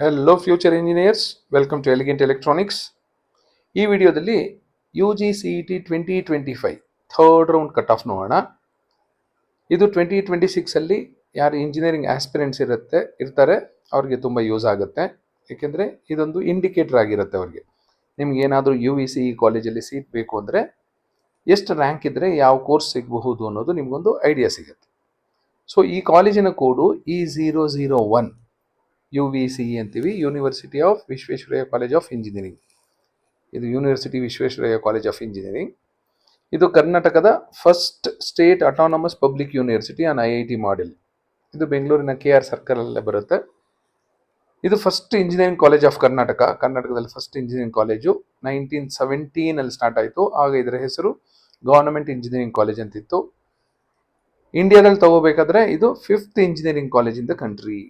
Hello future engineers, welcome to Elegant Electronics. ಈ ವಿಡಿಯೋದಲ್ಲಿ U G C E T 2025 third round cut off ನೋಡೋಣ. ಇದು 2026ಅಲ್ಲಿ ಯಾರು engineering aspirants ಇರ್ತಾರೆ ಅವ್ರಿಗೆ ತುಂಬ ಯೂಸ್ ಆಗುತ್ತೆ. ಏಕೆಂದರೆ ಇದೊಂದು ಇಂಡಿಕೇಟರ್ ಆಗಿರುತ್ತೆ ಅವ್ರಿಗೆ. ನಿಮ್ಗೆ ಏನಾದರೂ ಯು ವಿ ಸಿ ಇ ಕಾಲೇಜಲ್ಲಿ ಸೀಟ್ ಬೇಕು ಅಂದರೆ ಎಷ್ಟು ರ್ಯಾಂಕ್ ಇದ್ದರೆ ಯಾವ ಕೋರ್ಸ್ ಸಿಗಬಹುದು ಅನ್ನೋದು ನಿಮಗೊಂದು ಐಡಿಯಾ ಸಿಗುತ್ತೆ. ಸೊ ಈ ಕಾಲೇಜಿನ code E001 U V C E ಅಂತೀವಿ, university of Visvesvaraya college of engineering. ಇದು university Visvesvaraya college of engineering. ಇದು ಕರ್ನಾಟಕದ first state autonomous public university on IIT model. ಇದು ಬೆಂಗಳೂರಿನ KR ಸರ್ಕಲಲ್ಲೇ ಬರುತ್ತೆ. ಇದು ಫಸ್ಟ್ ಇಂಜಿನಿಯರಿಂಗ್ ಕಾಲೇಜ್ ಆಫ್ ಕರ್ನಾಟಕದಲ್ಲಿ ಫಸ್ಟ್ ಇಂಜಿನಿಯರಿಂಗ್ ಕಾಲೇಜು 1917 ಸ್ಟಾರ್ಟ್ ಆಯಿತು. ಆಗ ಇದರ ಹೆಸರು ಗವರ್ನಮೆಂಟ್ ಇಂಜಿನಿಯರಿಂಗ್ ಕಾಲೇಜ್ ಅಂತಿತ್ತು. ಇಂಡಿಯಾದಲ್ಲಿ ತಗೋಬೇಕಾದ್ರೆ ಇದು 5th engineering college in the country.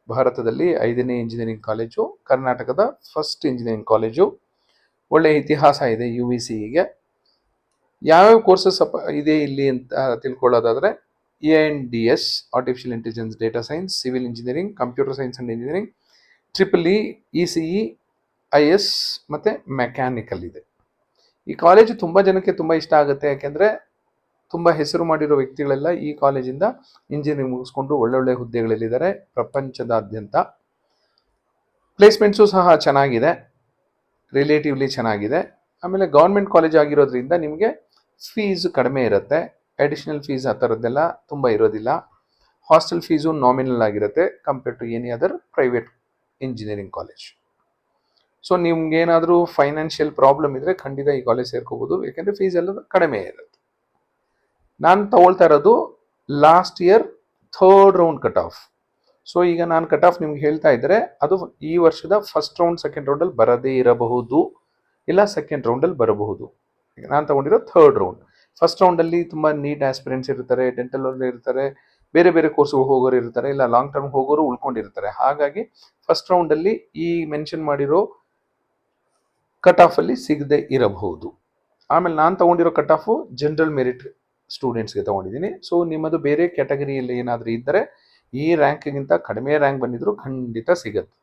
ಭಾರತದಲ್ಲಿ 5ನೇ ಇಂಜಿನಿಯರಿಂಗ್ ಕಾಲೇಜು, ಕರ್ನಾಟಕದ ಫಸ್ಟ್ ಇಂಜಿನಿಯರಿಂಗ್ ಕಾಲೇಜು. ಒಳ್ಳೆ ಇತಿಹಾಸ ಇದೆ ಯು ವಿ ಸಿ ಇಗೆ. ಯಾವ್ಯಾವ ಕೋರ್ಸಸ್ ಇದೆ ಇಲ್ಲಿ ಅಂತ ತಿಳ್ಕೊಳ್ಳೋದಾದರೆ ANDS artificial intelligence data science, civil engineering, computer science and engineering, EEE, ECE, IS ಮತ್ತು ಮೆಕ್ಯಾನಿಕಲ್ ಇದೆ. ಈ ಕಾಲೇಜು ತುಂಬ ಜನಕ್ಕೆ ತುಂಬ ಇಷ್ಟ ಆಗುತ್ತೆ. ಯಾಕೆಂದರೆ ತುಂಬ ಹೆಸರು ಮಾಡಿರೋ ವ್ಯಕ್ತಿಗಳೆಲ್ಲ ಈ ಕಾಲೇಜಿಂದ ಇಂಜಿನಿಯರಿಂಗ್ ಮುಗಿಸ್ಕೊಂಡು ಒಳ್ಳೊಳ್ಳೆ ಹುದ್ದೆಗಳಲ್ಲಿದ್ದಾರೆ ಪ್ರಪಂಚದಾದ್ಯಂತ. ಪ್ಲೇಸ್ಮೆಂಟ್ಸು ಸಹ ಚೆನ್ನಾಗಿದೆ, ರಿಲೇಟಿವ್ಲಿ ಚೆನ್ನಾಗಿದೆ. ಆಮೇಲೆ ಗೌರ್ಮೆಂಟ್ ಕಾಲೇಜ್ ಆಗಿರೋದ್ರಿಂದ ನಿಮಗೆ ಫೀಸ್ ಕಡಿಮೆ ಇರುತ್ತೆ. ಅಡಿಷನಲ್ ಫೀಸ್ ಆ ಥರದ್ದೆಲ್ಲ ತುಂಬ ಇರೋದಿಲ್ಲ. ಹಾಸ್ಟೆಲ್ ಫೀಸು ನಾಮಿನಲ್ ಆಗಿರುತ್ತೆ compare to any other private engineering college. So ನಿಮ್ಗೇನಾದರೂ ಫೈನಾನ್ಷಿಯಲ್ ಪ್ರಾಬ್ಲಮ್ ಇದ್ದರೆ ಖಂಡಿತ ಈ ಕಾಲೇಜ್ ಸೇರ್ಕೋಬೋದು, ಯಾಕೆಂದರೆ ಫೀಸ್ ಎಲ್ಲ ಕಡಿಮೆ ಇರುತ್ತೆ. ನಾನು ತಗೊಳ್ತಾ ಇರೋದು last year third round cut of. So ಈಗ ನಾನು ಕಟ್ ಆಫ್ ನಿಮ್ಗೆ ಹೇಳ್ತಾ ಇದ್ದರೆ ಅದು ಈ ವರ್ಷದ ಫಸ್ಟ್ ರೌಂಡ್ ಸೆಕೆಂಡ್ ರೌಂಡಲ್ಲಿ ಬರದೇ ಇರಬಹುದು, ಇಲ್ಲ ಸೆಕೆಂಡ್ ರೌಂಡಲ್ಲಿ ಬರಬಹುದು. ನಾನು ತಗೊಂಡಿರೋ ಥರ್ಡ್ ರೌಂಡ್. ಫಸ್ಟ್ ರೌಂಡಲ್ಲಿ ತುಂಬ ನೀಟ್ ಆಸ್ಪಿರೆಂಟ್ಸ್ ಇರ್ತಾರೆ, ಡೆಂಟಲ್ ಅವರು ಇರ್ತಾರೆ, ಬೇರೆ ಬೇರೆ ಕೋರ್ಸ್ಗಳು ಹೋಗೋರು ಇರ್ತಾರೆ, ಇಲ್ಲ ಲಾಂಗ್ ಟರ್ಮ್ ಹೋಗೋರು ಉಳ್ಕೊಂಡಿರ್ತಾರೆ. ಹಾಗಾಗಿ ಫಸ್ಟ್ ರೌಂಡಲ್ಲಿ ಈ ಮೆನ್ಷನ್ ಮಾಡಿರೋ ಕಟ್ ಆಫಲ್ಲಿ ಸಿಗದೆ ಇರಬಹುದು. ಆಮೇಲೆ ನಾನು ತಗೊಂಡಿರೋ ಕಟ್ ಆಫು ಜನರಲ್ ಮೆರಿಟ್ ಸ್ಟೂಡೆಂಟ್ಸ್ಗೆ ತಗೊಂಡಿದ್ದೀನಿ. ಸೊ ನಿಮ್ಮದು ಬೇರೆ ಕ್ಯಾಟಗರಿಯಲ್ಲಿ ಏನಾದರೂ ಇದ್ದರೆ ಈ ರ್ಯಾಂಕ್ಗಿಂತ ಕಡಿಮೆ ರ್ಯಾಂಕ್ ಬಂದಿದ್ರು ಖಂಡಿತ ಸಿಗುತ್ತೆ.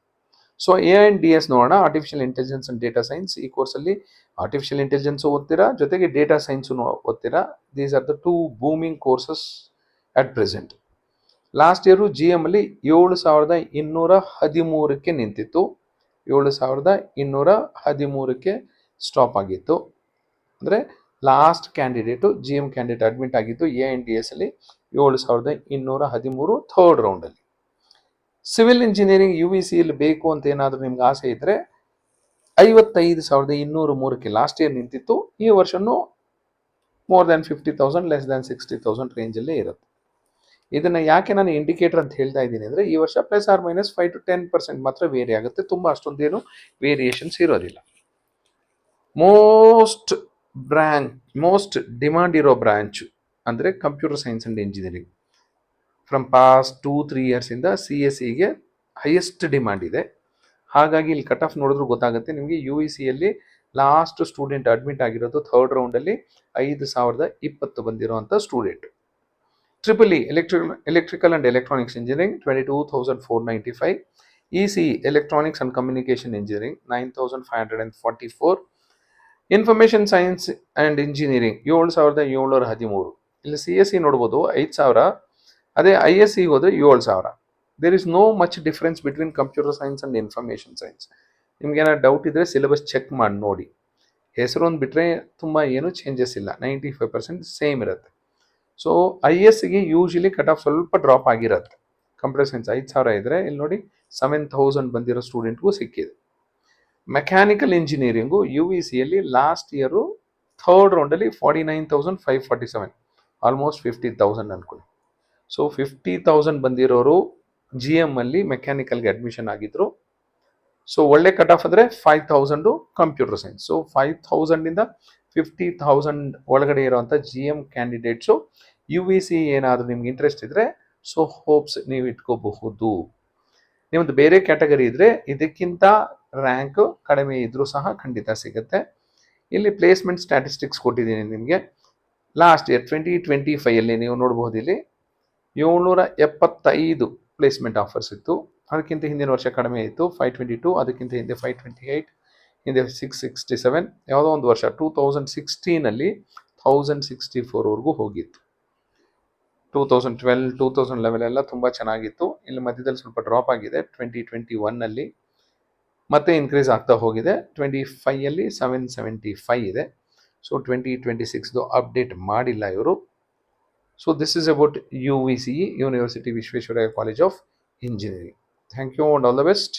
ಸೊ ANDS ನೋಡೋಣ, artificial intelligence and data science. ಈ ಕೋರ್ಸಲ್ಲಿ ಆರ್ಟಿಫಿಷಿಯಲ್ ಇಂಟೆಲಿಜೆನ್ಸು ಓದ್ತೀರಾ, ಜೊತೆಗೆ ಡೇಟಾ ಸೈನ್ಸು ಓದ್ತೀರಾ. These are the 2 booming courses at present. Last year GM ಅಲ್ಲಿ 7,213ಕ್ಕೆ ನಿಂತಿತ್ತು. 7,213ಕ್ಕೆ ಸ್ಟಾಪ್ ಆಗಿತ್ತು. ಅಂದರೆ last candidate GM candidate admit ಆಗಿದ್ದು ANDS ಅಲ್ಲಿ 7,213 ಥರ್ಡ್ ರೌಂಡಲ್ಲಿ. Civil engineering U V C ಯಲ್ಲಿ ಬೇಕು ಅಂತ ಏನಾದರೂ ನಿಮ್ಗೆ ಆಸೆ ಇದ್ದರೆ 55,203ಕ್ಕೆ ಲಾಸ್ಟ್ ಇಯರ್ ನಿಂತಿತ್ತು. ಈ ವರ್ಷನೂ ಮೋರ್ ದ್ಯಾನ್ 50,000 ಲೆಸ್ ದ್ಯಾನ್ 60,000 ರೇಂಜಲ್ಲೇ ಇರುತ್ತೆ. ಇದನ್ನು ಯಾಕೆ ನಾನು ಇಂಡಿಕೇಟರ್ ಅಂತ ಹೇಳ್ತಾ ಇದ್ದೀನಿ ಅಂದರೆ ಈ ವರ್ಷ ±5 to 10% ಮಾತ್ರ ವೇರಿ ಆಗುತ್ತೆ. ತುಂಬ ಅಷ್ಟೊಂದೇನು ವೇರಿಯೇಷನ್ಸ್ ಇರೋದಿಲ್ಲ. ಮೋಸ್ಟ್ ಡಿಮಾಂಡ್ ಇರೋ ಬ್ರಾಂಚು ಅಂದರೆ computer science and engineering. From past 2-3 ಇಯರ್ಸಿಂದ CSEಗೆ ಹೈಯೆಸ್ಟ್ ಡಿಮಾಂಡ್ ಇದೆ. ಹಾಗಾಗಿ ಇಲ್ಲಿ ಕಟ್ ಆಫ್ ನೋಡಿದ್ರು ಗೊತ್ತಾಗುತ್ತೆ ನಿಮಗೆ. ಯು ವಿ ಸಿಯಲ್ಲಿ ಲಾಸ್ಟ್ ಸ್ಟೂಡೆಂಟ್ ಅಡ್ಮಿಟ್ ಆಗಿರೋದು ಥರ್ಡ್ ರೌಂಡಲ್ಲಿ 5,020 ಬಂದಿರೋವಂಥ student. EEE electrical and electronics engineering 22,495, ECE electronics and communication engineering 9,544, information science and engineering 7,713. ಇಲ್ಲಿ CSE ನೋಡ್ಬೋದು 5,000, ಅದೇ ISE ಹೋದರೆ 7,000. There is no much difference between computer science and information science. ನಿಮ್ಗೇನಾದ್ರು doubt ಇದ್ದರೆ syllabus check ಮಾಡಿ ನೋಡಿ. ಹೆಸರು ಒಂದು ಬಿಟ್ಟರೆ ತುಂಬ ಏನು ಚೇಂಜಸ್ ಇಲ್ಲ, 95% ಸೇಮ್ ಇರುತ್ತೆ. ಸೊ ISಗೆ ಯೂಶಲಿ ಕಟ್ ಆಫ್ ಸ್ವಲ್ಪ ಡ್ರಾಪ್ ಆಗಿರುತ್ತೆ. ಕಂಪ್ಯೂಟರ್ ಸೈನ್ಸ್ 5,000 ಇದ್ದರೆ ಇಲ್ಲಿ ನೋಡಿ 7,000 ಬಂದಿರೋ ಸ್ಟೂಡೆಂಟ್ಗೂ ಸಿಕ್ಕಿದೆ. ಮೆಕ್ಯಾನಿಕಲ್ ಇಂಜಿನಿಯರಿಂಗು ಯು ವಿ ಸಿಯಲ್ಲಿ ಲಾಸ್ಟ್ ಇಯರು ಥರ್ಡ್ ರೌಂಡಲ್ಲಿ 49,547, ಆಲ್ಮೋಸ್ಟ್ 50,000 ಅನ್ಕೊಳ್ಳಿ. ಸೊ 50,000 ಬಂದಿರೋರು GM ಅಲ್ಲಿ ಮೆಕ್ಯಾನಿಕಲ್ಗೆ ಅಡ್ಮಿಷನ್ ಆಗಿದ್ರು. ಸೊ ಒಳ್ಳೆ ಕಟ್ ಆಫ್ ಅಂದರೆ 5,000 ಕಂಪ್ಯೂಟರ್ ಸೈನ್ಸ್. ಸೊ 5,000ಇಂದ 50,000 ಒಳಗಡೆ ಇರೋವಂಥ GM candidates U V C ಏನಾದರೂ ನಿಮ್ಗೆ ಇಂಟ್ರೆಸ್ಟ್ ಇದ್ದರೆ ಸೊ ಹೋಪ್ಸ್ ನೀವು ಇಟ್ಕೋಬಹುದು. ನಿಮ್ಮದು ಬೇರೆ ಕ್ಯಾಟಗರಿ ಇದ್ದರೆ ಇದಕ್ಕಿಂತ ರ್ಯಾಂಕ್ ಕಡಿಮೆ ಇದ್ದರೂ ಸಹ ಖಂಡಿತ ಸಿಗುತ್ತೆ. ಇಲ್ಲಿ ಪ್ಲೇಸ್ಮೆಂಟ್ ಸ್ಟ್ಯಾಟಿಸ್ಟಿಕ್ಸ್ ಕೊಟ್ಟಿದ್ದೀನಿ ನಿಮಗೆ. ಲಾಸ್ಟ್ ಇಯರ್ 2025 ನೀವು ನೋಡ್ಬೋದು, ಇಲ್ಲಿ 775 ಪ್ಲೇಸ್ಮೆಂಟ್ ಆಫರ್ಸ್ ಇತ್ತು. ಅದಕ್ಕಿಂತ ಹಿಂದಿನ ವರ್ಷ ಕಡಿಮೆ ಇತ್ತು 522, ಅದಕ್ಕಿಂತ ಹಿಂದೆ 528, ಹಿಂದೆ 667, ಯಾವುದೋ ಒಂದು ವರ್ಷ 2016 1064ವರೆಗೂ ಹೋಗಿತ್ತು. 2012 2011 ಎಲ್ಲ ತುಂಬ ಚೆನ್ನಾಗಿತ್ತು. ಇಲ್ಲಿ ಮಧ್ಯದಲ್ಲಿ ಸ್ವಲ್ಪ ಡ್ರಾಪ್ ಆಗಿದೆ. 2021 ಮತ್ತೆ ಇನ್ಕ್ರೀಸ್ ಆಗ್ತಾ ಹೋಗಿದೆ. 25 775 ಇದೆ. ಸೊ 2026 ಅಪ್ಡೇಟ್ ಮಾಡಿಲ್ಲ ಇವರು. So this is about UVCE, university Visvesvaraya college of engineering. Thank you and all the best.